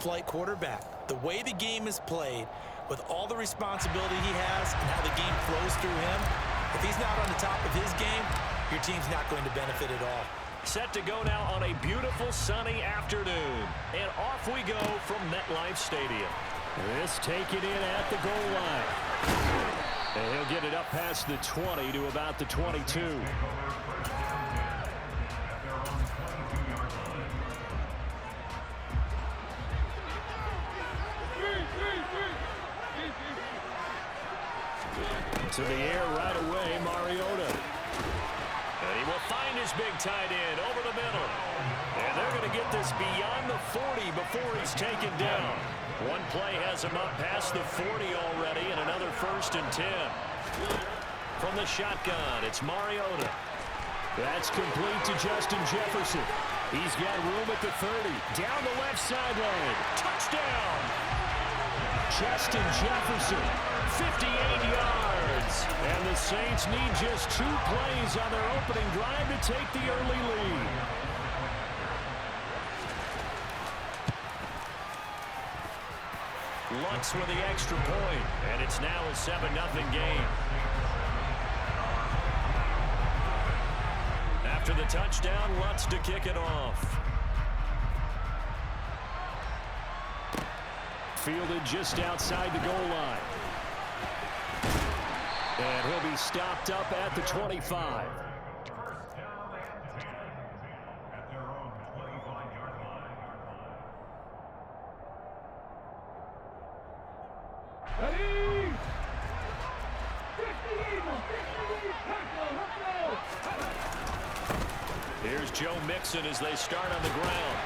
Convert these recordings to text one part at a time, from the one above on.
flight quarterback. The way the game is played, with all the responsibility he has and how the game flows through him, if he's not on the top of his game, your team's not going to benefit at all. Set to go now on a beautiful sunny afternoon. And off we go from MetLife Stadium. This taken in at the goal line. And he'll get it up past the 20 to about the 22. To the air right away, Mariota. And he will find his big tight end over the middle. And they're going to get this beyond the 40 before he's taken down. One play has him up past the 40 already, and another 1st and 10. From the shotgun, it's Mariota. That's complete to Justin Jefferson. He's got room at the 30. Down the left sideline. Touchdown! Justin Jefferson, 58 yards. And the Saints need just 2 plays on their opening drive to take the early lead. Lutz with the extra point, and it's now a 7-0 game. After the touchdown, Lutz to kick it off. Fielded just outside the goal line. And he'll be stopped up at the 25. Here's Joe Mixon as they start on the ground.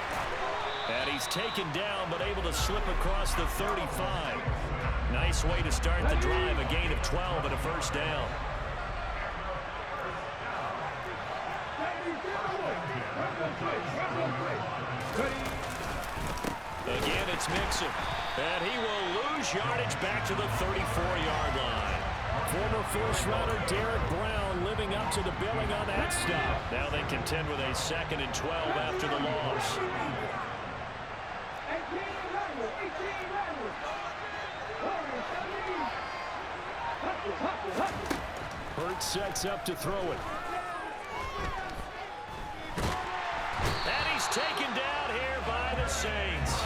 And he's taken down, but able to slip across the 35. Nice way to start the drive, a gain of 12 and a 1st down. Again, it's Mixon. And he will lose yardage back to the 34-yard line. Former first-rounder Derek Brown living up to the billing on that stop. Now they contend with a 2nd and 12 after the loss. Hurts sets up to throw it. And he's taken down here by the Saints.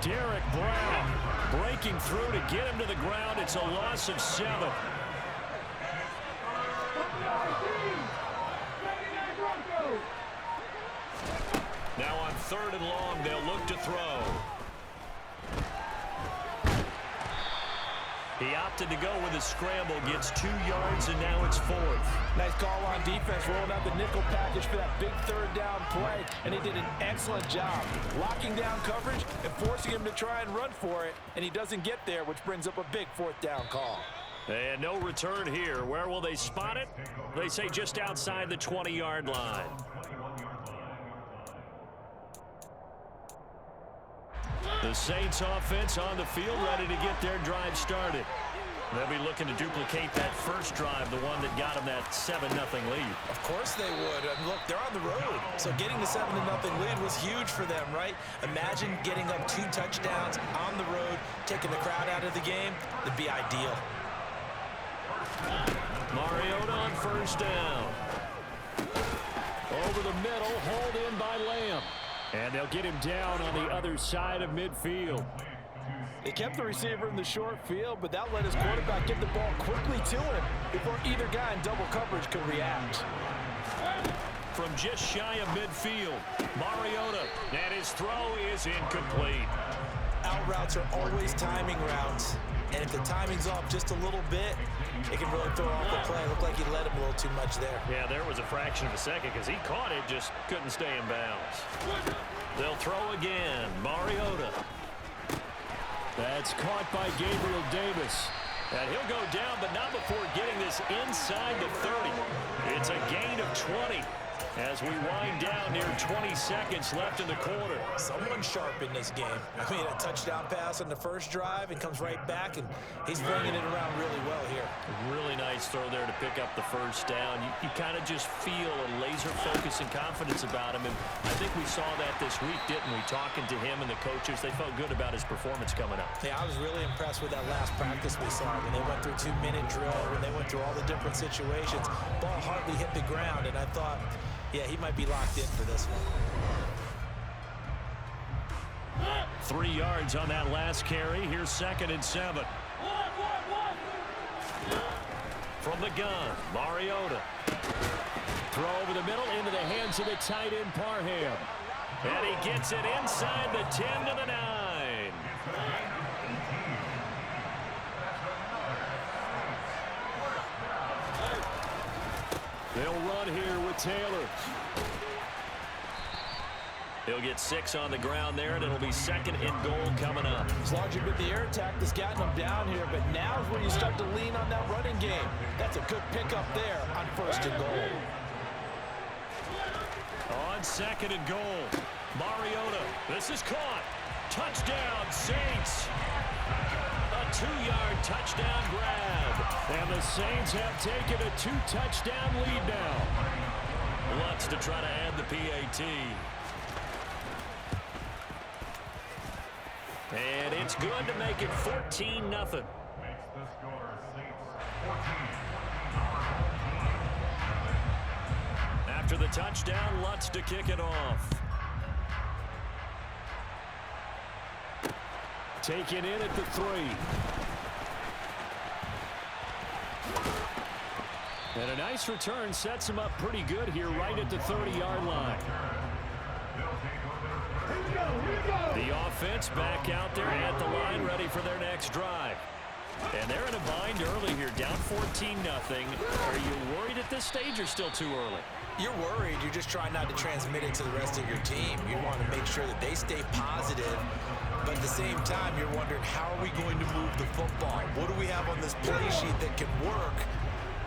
Derek Brown breaking through to get him to the ground. It's a loss of 7. Now on 3rd and long, they'll look to throw. He opted to go with a scramble, gets 2 yards, and now it's 4th. Nice call on defense, rolling out the nickel package for that big 3rd down play, and he did an excellent job locking down coverage and forcing him to try and run for it, and he doesn't get there, which brings up a big 4th down call. And no return here. Where will they spot it? They say just outside the 20-yard line. The Saints offense on the field, ready to get their drive started. They'll be looking to duplicate that first drive, the one that got them that 7-0 lead. Of course they would. And look, they're on the road. So getting the 7-0 lead was huge for them, right? Imagine getting up 2 touchdowns on the road, taking the crowd out of the game. That'd be ideal. Mariota on 1st down. Over the middle, hauled in by Lamb. And they'll get him down on the other side of midfield. They kept the receiver in the short field, but that let his quarterback get the ball quickly to him before either guy in double coverage could react. From just shy of midfield, Mariota, and his throw is incomplete. Out routes are always timing routes, and if the timing's off just a little bit, it can really throw off the play. It looked like he let him a little too much there. Yeah, there was a fraction of a second because he caught it, just couldn't stay in bounds. They'll throw again. Mariota. That's caught by Gabriel Davis. And he'll go down, but not before getting this inside the 30. It's a gain of 20. As we wind down near 20 seconds left in the quarter. Someone sharp in this game. I mean, a touchdown pass on the first drive and comes right back, and he's bringing it around really well here. Really nice throw there to pick up the first down. You kind of just feel a laser focus and confidence about him, and I think we saw that this week, didn't we? Talking to him and the coaches, they felt good about his performance coming up. Yeah, I was really impressed with that last practice we saw when they went through 2-minute drill, when they went through all the different situations. Ball hardly hit the ground, and I thought, yeah, he might be locked in for this one. 3 yards on that last carry. Here's 2nd and 7. From the gun, Mariota. Throw over the middle into the hands of the tight end, Parham. And he gets it inside the 10 to the 9. They'll run here with Taylor. He'll get 6 on the ground there, and it'll be 2nd and goal coming up. It's largely been the air attack that's gotten them down here, but now is when you start to lean on that running game. That's a good pickup there on 1st and goal. On 2nd and goal, Mariota. This is caught. Touchdown, Saints. A 2-yard touchdown grab. And the Saints have taken a 2-touchdown lead now. Lutz to try to add the PAT. And it's good to make it 14-0. After the touchdown, Lutz to kick it off. Taken in at the 3. And a nice return sets him up pretty good here right at the 30-yard line. The offense back out there at the line, ready for their next drive. And they're in a bind early here, down 14-0. Are you worried at this stage or still too early? You're worried. You're just trying not to transmit it to the rest of your team. You want to make sure that they stay positive. But at the same time, you're wondering, how are we going to move the football? What do we have on this play sheet that can work?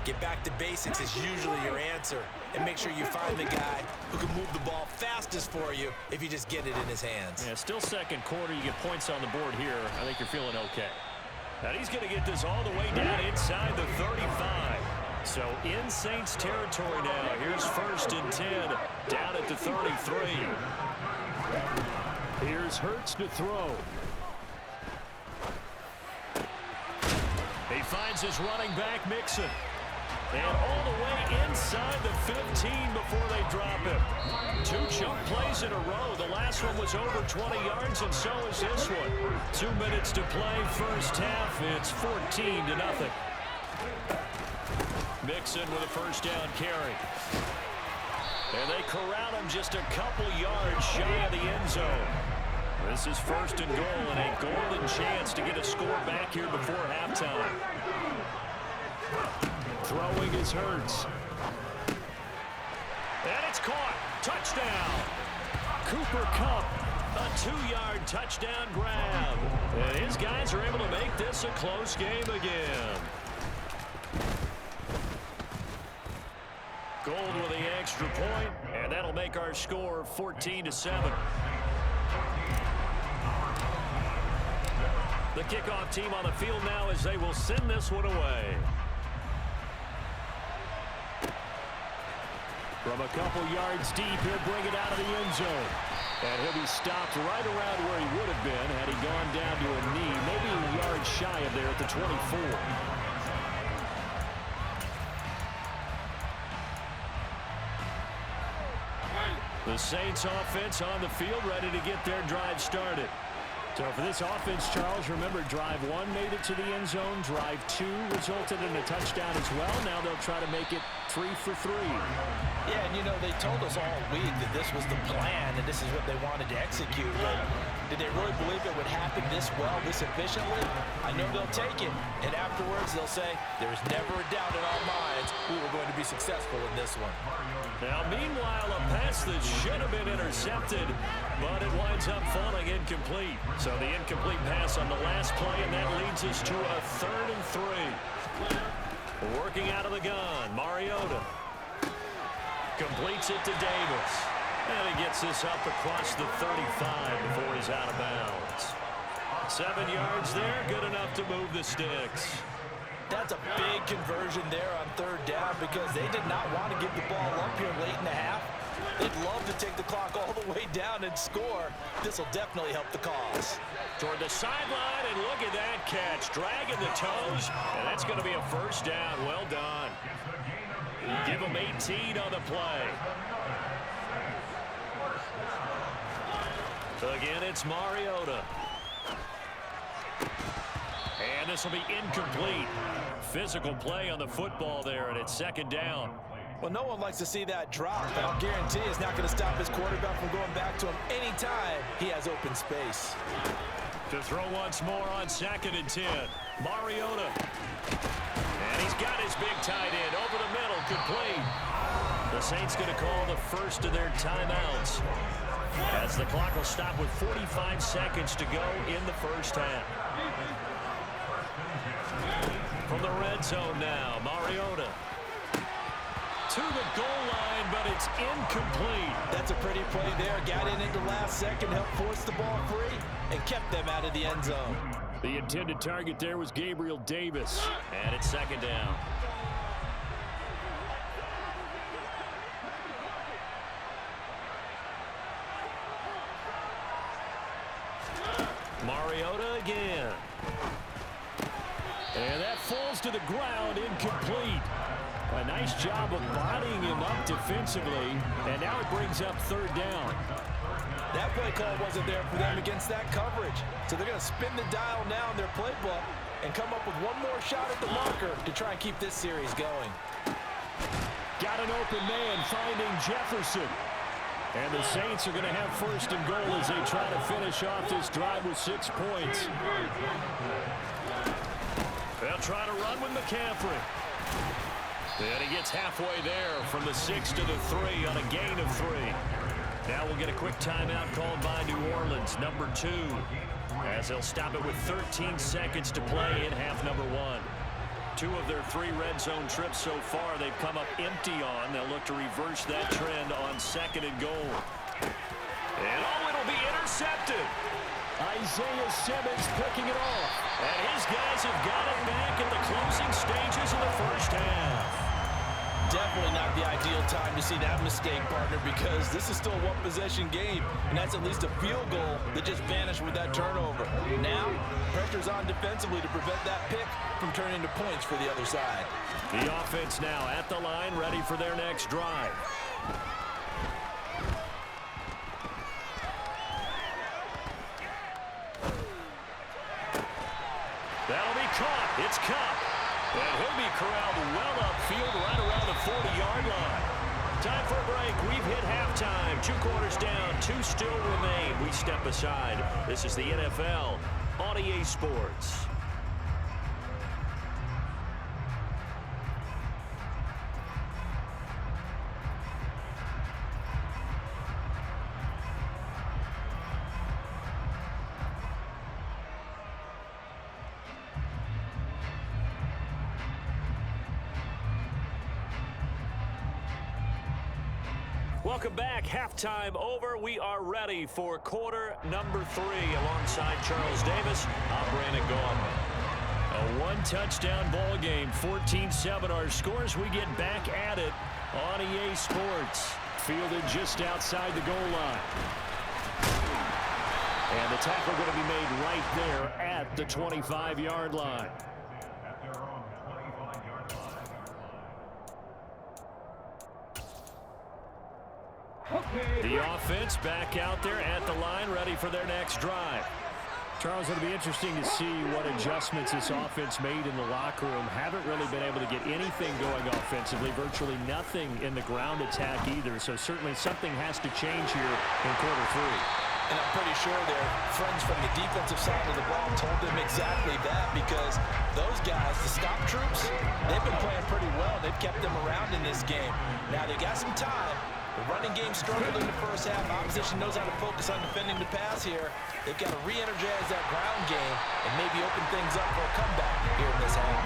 Get back to basics is usually your answer. And make sure you find the guy who can move the ball fastest for you if you just get it in his hands. Yeah, still 2nd quarter. You get points on the board here. I think you're feeling okay. And he's going to get this all the way down inside the 35. So in Saints territory now. Here's 1st and 10 down at the 33. Here's Hurts to throw. He finds his running back, Mixon. And all the way inside the 15 before they drop him. 2 chunk plays in a row. The last one was over 20 yards, and so is this one. 2 minutes to play, first half. It's 14-0. Mixon with a first down carry. And they corral him just a couple yards shy of the end zone. This is 1st and goal, and a golden chance to get a score back here before halftime. Throwing is Hurts. And it's caught. Touchdown. Cooper Kupp, a 2-yard touchdown grab. And his guys are able to make this a close game again. Gold with the extra point, and that'll make our score 14-7. The kickoff team on the field now as they will send this one away. From a couple yards deep, he'll bring it out of the end zone. And he'll be stopped right around where he would have been had he gone down to a knee, maybe a yard shy of there at the 24. The Saints offense on the field, ready to get their drive started. So for this offense, Charles, remember, drive 1 made it to the end zone. Drive 2 resulted in a touchdown as well. Now they'll try to make it 3 for 3. Yeah, and you know, they told us all week that this was the plan and this is what they wanted to execute. But did they really believe it would happen this well, this efficiently? I know they'll take it, and afterwards they'll say, there's never a doubt in our minds we were going to be successful in this one. Now, meanwhile, a pass that should have been intercepted, but it winds up falling incomplete. So the incomplete pass on the last play, and that leads us to a 3rd and 3. Working out of the gun, Mariota. Completes it to Davis. And he gets this up across the 35 before he's out of bounds. 7 yards there, good enough to move the sticks. That's a big conversion there on third down because they did not want to give the ball up here late in the half. They'd love to take the clock all the way down and score. This will definitely help the cause. Toward the sideline, and look at that catch. Dragging the toes, and that's going to be a first down. Well done. Give them 18 on the play. Again, it's Mariota. And this will be incomplete. Physical play on the football there, and it's second down. Well, no one likes to see that drop, but I'll guarantee it's not going to stop his quarterback from going back to him anytime he has open space. To throw once more on 2nd and 10. Mariota. And he's got his big tight end over the middle, complete. The Saints going to call the first of their timeouts, as the clock will stop with 45 seconds to go in the first half. From the red zone now, Mariota. To the goal line, but it's incomplete. That's a pretty play there. Got in at the last second, helped force the ball free, and kept them out of the end zone. The intended target there was Gabriel Davis. And it's second down. Mariota again. And that falls to the ground, incomplete. A nice job of bodying him up defensively, and now it brings up third down. That play call wasn't there for them against that coverage. So they're going to spin the dial now in their playbook and come up with one more shot at the marker to try and keep this series going. Got an open man finding Jefferson. And the Saints are going to have first and goal as they try to finish off this drive with 6 points. They'll try to run with McCaffrey. And he gets halfway there from the 6 to the 3 on a gain of 3. Now we'll get a quick timeout called by New Orleans, number 2, as they'll stop it with 13 seconds to play in half number 1. 2 of their 3 red zone trips so far they've come up empty on. They'll look to reverse that trend on 2nd and goal. And it'll be intercepted. Isaiah Simmons picking it off. And his guys have got it back in the closing stages of the first half. Definitely not the ideal time to see that mistake, partner, because this is still a one-possession game, and that's at least a field goal that just vanished with that turnover. Now, pressure's on defensively to prevent that pick from turning into points for the other side. The offense now at the line, ready for their next drive. That'll be caught. It's Cup. And he'll be corralled well upfield right around the 40-yard line. Time for a break. We've hit halftime. 2 quarters down. 2 still remain. We step aside. This is the NFL on EA Sports. Welcome back. Halftime over. We are ready for quarter number 3. Alongside Charles Davis, I'm Brandon Gaudin. A 1-touchdown ball game. 14-7 our scores. We get back at it on EA Sports. Fielded just outside the goal line. And the tackle going to be made right there at the 25-yard line. The offense back out there at the line, ready for their next drive. Charles, it'll be interesting to see what adjustments this offense made in the locker room. Haven't really been able to get anything going offensively, virtually nothing in the ground attack either. So certainly something has to change here in quarter 3. And I'm pretty sure their friends from the defensive side of the ball told them exactly that, because those guys, the stop troops, they've been playing pretty well. They've kept them around in this game. Now they got some time. The running game struggled in the first half. Opposition knows how to focus on defending the pass here. They've got to re-energize that ground game and maybe open things up for a comeback here in this half.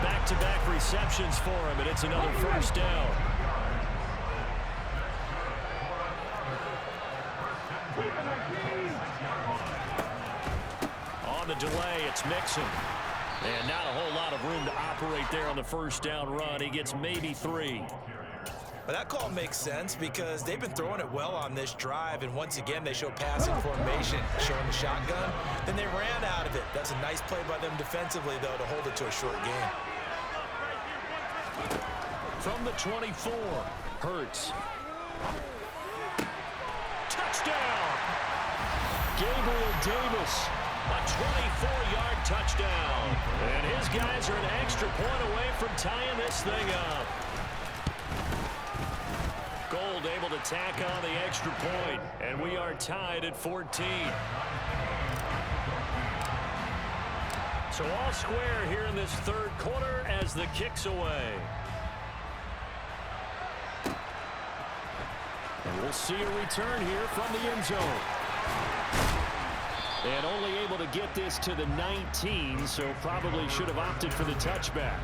Back-to-back receptions for him, and it's another first down. on the delay. It's Mixon. And not a whole lot of room to operate there on the first down run. He gets maybe 3. But that call makes sense because they've been throwing it well on this drive, and once again they show passing formation, showing the shotgun. Then they ran out of it. That's a nice play by them defensively, though, to hold it to a short game. From the 24, Hurts. Touchdown! Gabriel Davis, a 24-yard touchdown. And his guys are an extra point away from tying this thing up. Gold able to tack on the extra point, and we are tied at 14. So all square here in this third quarter as the kick's away. And we'll see a return here from the end zone. And only able to get this to the 19, so probably should have opted for the touchback.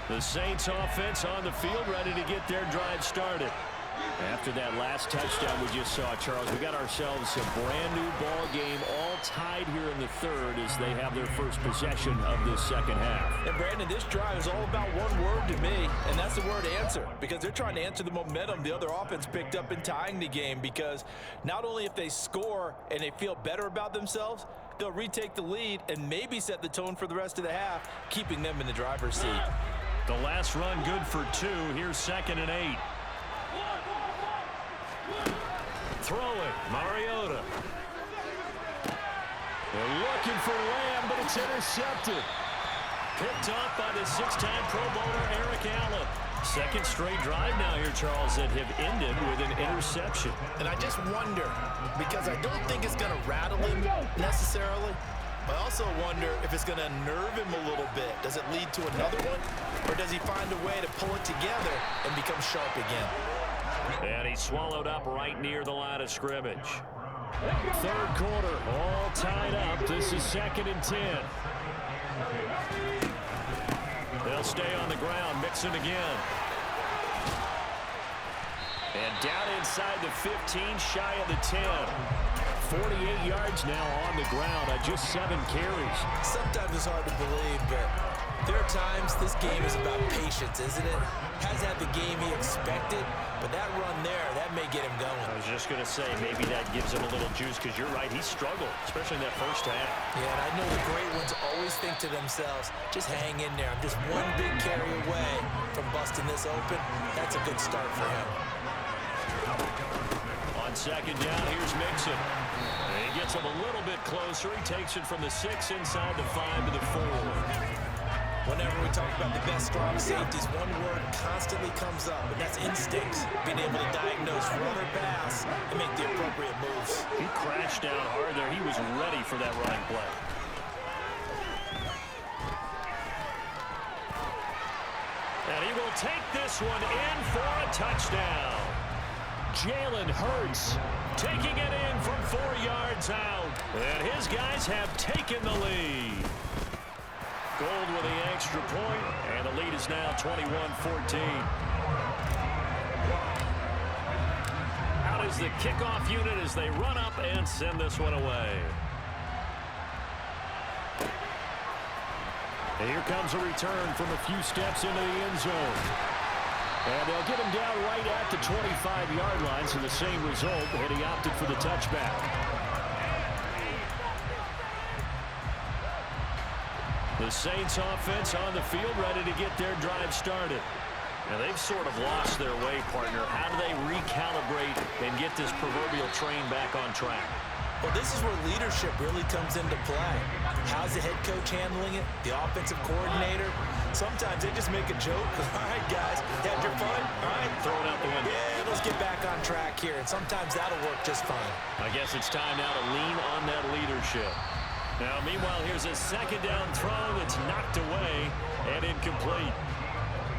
The Saints offense on the field, ready to get their drive started. After that last touchdown we just saw, Charles, we got ourselves a brand new ball game, all tied here in the third as they have their first possession of this second half. And Brandon, this drive is all about one word to me, and that's the word answer, because they're trying to answer the momentum the other offense picked up in tying the game, because not only if they score and they feel better about themselves, they'll retake the lead and maybe set the tone for the rest of the half, keeping them in the driver's seat. The last run good for 2. Here's 2nd and 8. Throwing, Mariota. They're looking for Lamb, but it's intercepted. Picked off by the 6-time Pro Bowler Eric Allen. Second straight drive now here, Charles, that have ended with an interception. And I just wonder, because I don't think it's going to rattle him necessarily, but I also wonder if it's going to nerve him a little bit. Does it lead to another one? Or does he find a way to pull it together and become sharp again? And he's swallowed up right near the line of scrimmage. Third quarter, all tied up. This is 2nd and 10. They'll stay on the ground, Mixon again. And down inside the 15, shy of the 10. 48 yards now on the ground on just 7 carries. Sometimes it's hard to believe, but there are times this game is about patience, isn't it? Has had the game he expected, but that run there, that may get him going. I was just going to say, maybe that gives him a little juice, because you're right, he struggled, especially in that first half. Yeah, and I know the great ones always think to themselves, just hang in there. I'm just one big carry away from busting this open. That's a good start for him. On second down, here's Mixon. And he gets him a little bit closer. He takes it from the 6 inside the 5 to the 4. Whenever we talk about the best strong safeties, one word constantly comes up, and that's instincts. Being able to diagnose run or pass and make the appropriate moves. He crashed down hard there. He was ready for that running play. And he will take this one in for a touchdown. Jalen Hurts taking it in from 4 yards out. And his guys have taken the lead. Gold with the extra point, and the lead is now 21-14. Out is the kickoff unit as they run up and send this one away. And here comes a return from a few steps into the end zone. And they'll get him down right at the 25-yard line, so the same result, and he opted for the touchback. The Saints offense on the field, ready to get their drive started. And they've sort of lost their way, partner. How do they recalibrate and get this proverbial train back on track? Well, this is where leadership really comes into play. How's the head coach handling it? The offensive coordinator? Sometimes they just make a joke. All right, guys, had your fun? All right. Throw it out the window. Yeah, let's get back on track here. And sometimes that'll work just fine. I guess it's time now to lean on that leadership. Now, meanwhile, here's a second down throw that's knocked away and incomplete.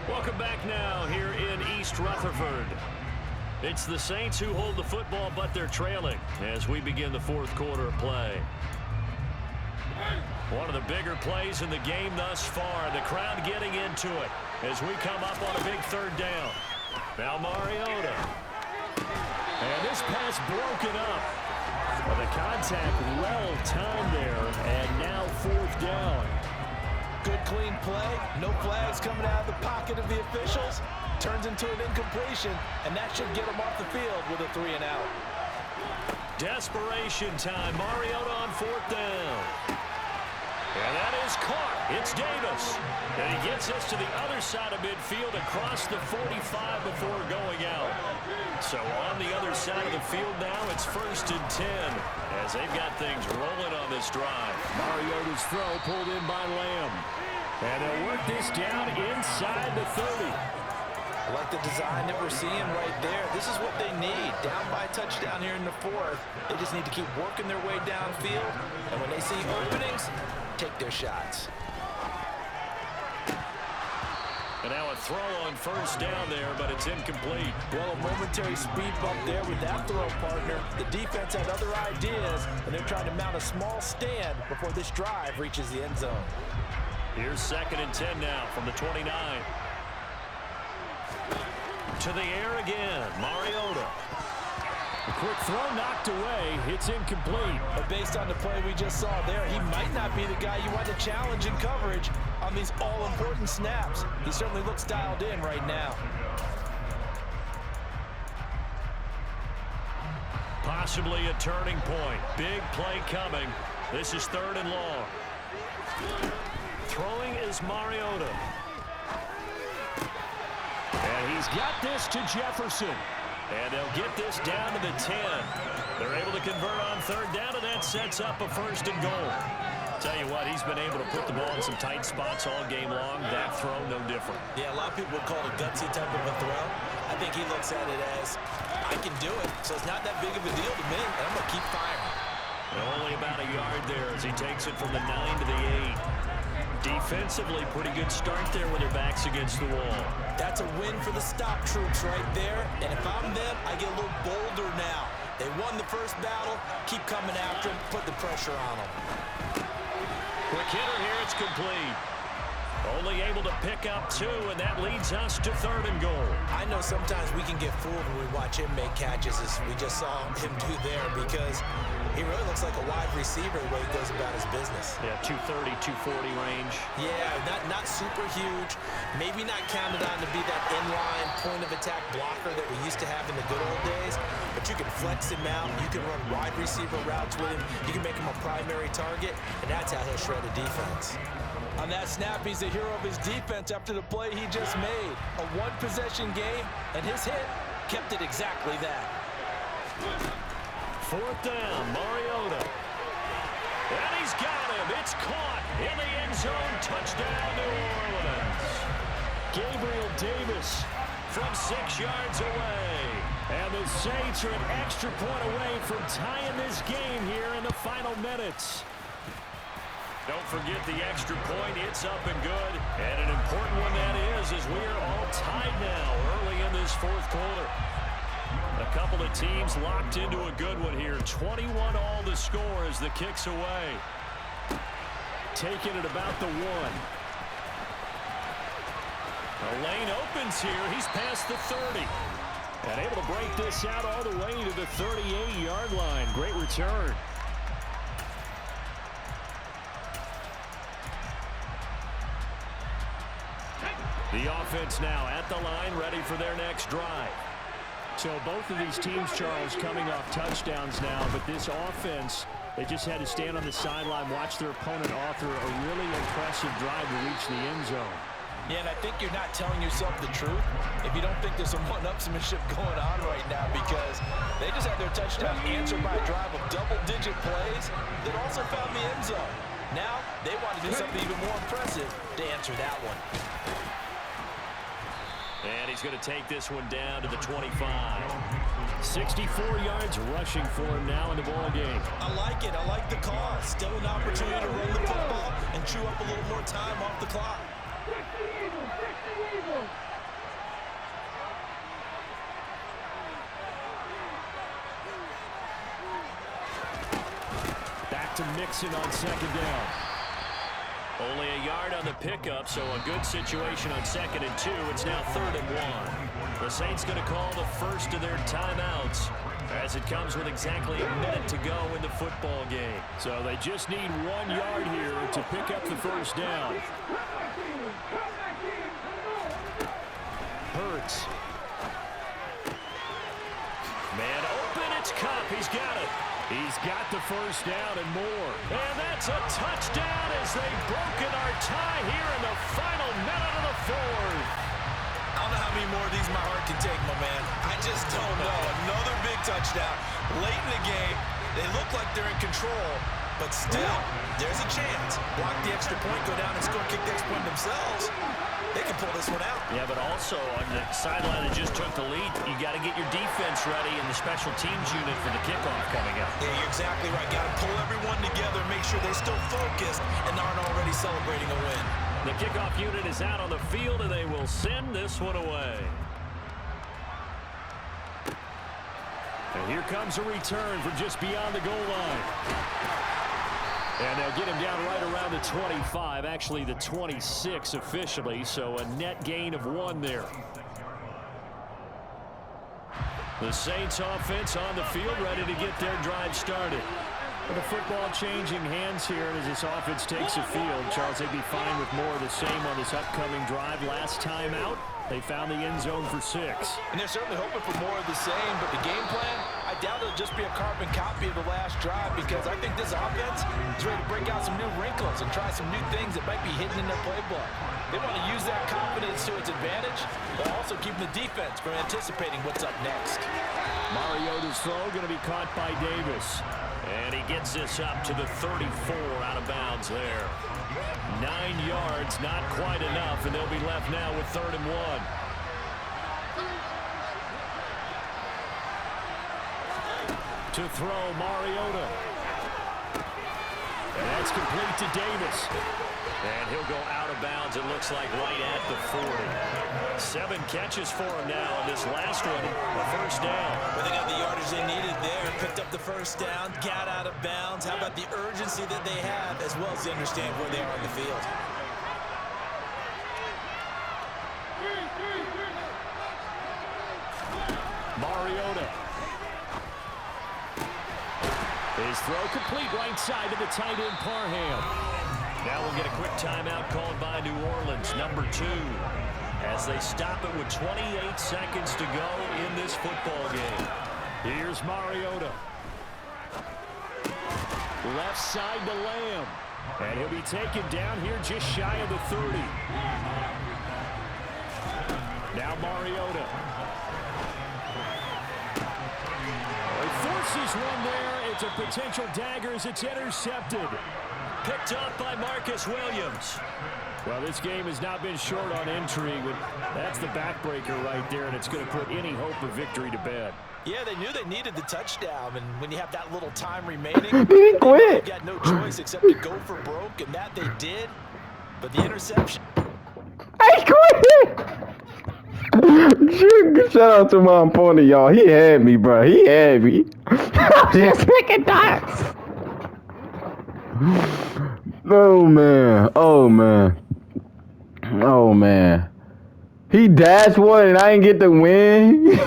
Welcome back now here in East Rutherford. It's the Saints who hold the football, but they're trailing as we begin the fourth quarter of play. One of the bigger plays in the game thus far. The crowd getting into it as we come up on a big third down. Now Mariota. And this pass broken up. Well, the contact well timed there, and now 4th down. Good clean play. No flags coming out of the pocket of the officials. Turns into an incompletion, and that should get him off the field with a 3 and out. Desperation time. Mariota on 4th down. And that is caught. It's Davis. And he gets us to the other side of midfield across the 45 before going out. So on the other side of the field now, it's 1st and 10 as they've got things rolling on this drive. Mariota's throw pulled in by Lamb. And they'll work this down inside the 30. I like the design that we're seeing right there. This is what they need. Down by a touchdown here in the 4th. They just need to keep working their way downfield. And when they see openings, take their shots. And now a throw on 1st down there, but it's incomplete. Well, a momentary speed bump there with that throw, partner. The defense had other ideas, and they're trying to mount a small stand before this drive reaches the end zone. Here's 2nd and 10 now from the 29. To the air again, Mariota. A quick throw knocked away. It's incomplete. But based on the play we just saw there, he might not be the guy you want to challenge in coverage on these all-important snaps. He certainly looks dialed in right now. Possibly a turning point. Big play coming. This is 3rd and long. Throwing is Mariota. And he's got this to Jefferson. And they'll get this down to the 10. They're able to convert on 3rd down, and that sets up a 1st and goal. Tell you what, he's been able to put the ball in some tight spots all game long. That throw, no different. Yeah, a lot of people would call it a gutsy type of a throw. I think he looks at it as, I can do it, so it's not that big of a deal to me, and I'm going to keep firing. And only about a yard there as he takes it from the 9 to the 8. Defensively, pretty good start there with their backs against the wall. That's a win for the stop troops right there. And if I'm them, I get a little bolder now. They won the first battle. Keep coming after them. Put the pressure on them. Quick hitter here. It's complete. Only able to pick up 2, and that leads us to 3rd and goal. I know sometimes we can get fooled when we watch him make catches, as we just saw him do there, because he really looks like a wide receiver the way he goes about his business. Yeah, 230, 240 range. Yeah, not super huge. Maybe not counted on to be that inline point-of-attack blocker that we used to have in the good old days, but you can flex him out. You can run wide receiver routes with him. You can make him a primary target, and that's how he'll shred a defense. On that snap, he's the hero of his defense after the play he just made. A one-possession game, and his hit kept it exactly that. 4th down, Mariota. And he's got him. It's caught in the end zone. Touchdown, New Orleans. Gabriel Davis from 6 yards away. And the Saints are an extra point away from tying this game here in the final minutes. Don't forget the extra point. It's up and good. And an important one that is, as we are all tied now early in this 4th quarter. A couple of teams locked into a good one here. 21 all the score as the kick's away. Taking it about the 1. A lane opens here. He's past the 30. And able to break this out all the way to the 38-yard line. Great return. The offense now at the line, ready for their next drive. So both of these teams, Charles, coming off touchdowns now, but this offense, they just had to stand on the sideline, watch their opponent author a really impressive drive to reach the end zone. Yeah, and I think you're not telling yourself the truth if you don't think there's some one-upsmanship going on right now, because they just had their touchdown answered by a drive of double-digit plays that also found the end zone. Now they want to do something even more impressive to answer that one. And he's going to take this one down to the 25. 64 yards rushing for him now in the ball game. I like it. I like the call. Still an opportunity to run the football and chew up a little more time off the clock. Back to Mixon on 2nd down. Only a yard on the pickup, so a good situation on 2nd and 2. It's now 3rd and 1. The Saints going to call the first of their timeouts as it comes with exactly a minute to go in the football game. So they just need 1 yard here to pick up the first down. Hurts. Man open, it's Cup. He's got it. He's got the first down and more. And that's a touchdown as they've broken our tie here in the final minute of the fourth. I don't know how many more of these my heart can take, my man. I just don't know. Another big touchdown late in the game. They look like they're in control, but still, there's a chance. Block the extra point, go down and score, kick the extra point themselves. They can pull this one out. Yeah, but also on the sideline that just took the lead, you got to get your defense ready in the special teams unit for the kickoff coming up. Yeah, you're exactly right. Got to pull everyone together, make sure they're still focused and aren't already celebrating a win. The kickoff unit is out on the field, and they will send this one away. And here comes a return from just beyond the goal line. And they'll get him down right around the 25, actually the 26 officially, so a net gain of 1 there. The Saints offense on the field, ready to get their drive started. With the football changing hands here, and as this offense takes the field, Charles, they'd be fine with more of the same on this upcoming drive. Last time out, they found the end zone for 6. And they're certainly hoping for more of the same, but the game plan, I doubt it'll just be a carbon copy of the last drive, because I think this offense is ready to break out some new wrinkles and try some new things that might be hidden in their playbook. They want to use that confidence to its advantage, but also keeping the defense from anticipating what's up next. Mariota's throw going to be caught by Davis. And he gets this up to the 34 out of bounds there. 9 yards, not quite enough, and they'll be left now with 3rd and 1. To throw, Mariota. And that's complete to Davis. And he'll go out of bounds, it looks like, right at the 40. 7 catches for him now, and this last one, a first down. But they got the yardage they needed there, picked up the first down, got out of bounds. How about the urgency that they have, as well as they understand where they are in the field? Mariota. His throw complete right side to the tight end, Parham. Now we'll get a quick timeout called by New Orleans, number 2, as they stop it with 28 seconds to go in this football game. Here's Mariota. Left side to Lamb. And he'll be taken down here just shy of the 30. Now Mariota. He forces one there. It's a potential dagger as it's intercepted. Picked up by Marcus Williams. Well, this game has not been short on intrigue, but that's the backbreaker right there, and it's going to put any hope of victory to bed. Yeah, they knew they needed the touchdown, and when you have that little time remaining, He quit. they got no choice except to go for broke, and that they did. But the interception. I quit. Shout out to my opponent, y'all. He had me, bro. He had me. Just picking dots. Oh man. Oh man. Oh man. He dashed one and I didn't get the win.